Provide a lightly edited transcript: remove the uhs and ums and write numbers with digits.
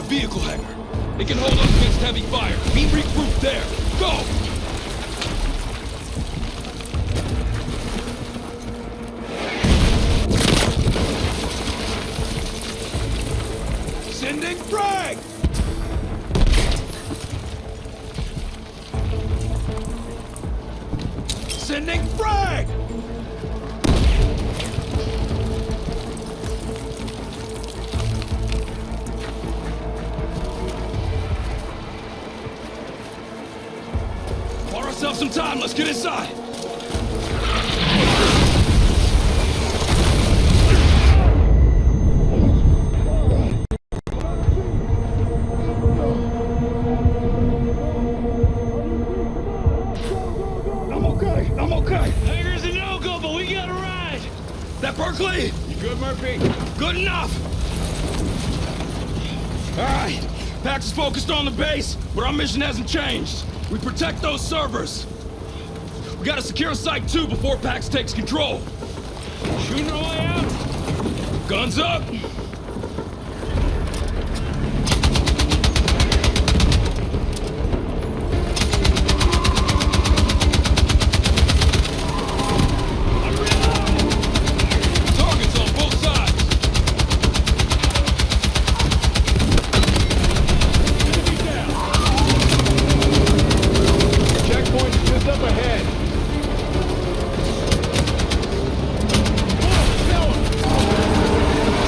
Vehicle hangar. It can hold up against heavy fire. Be regrouped there. Go! Sending frag! Sending frag! Bought ourselves some time. Let's get inside. I'm okay. Hangar's a no-go, but we got a ride. That Berkeley? You good, Murphy? Good enough. All right. Pax is focused on the base, but our mission hasn't changed. We protect those servers. We gotta secure Site 2 before Pax takes control. Shooting our way out? Guns up!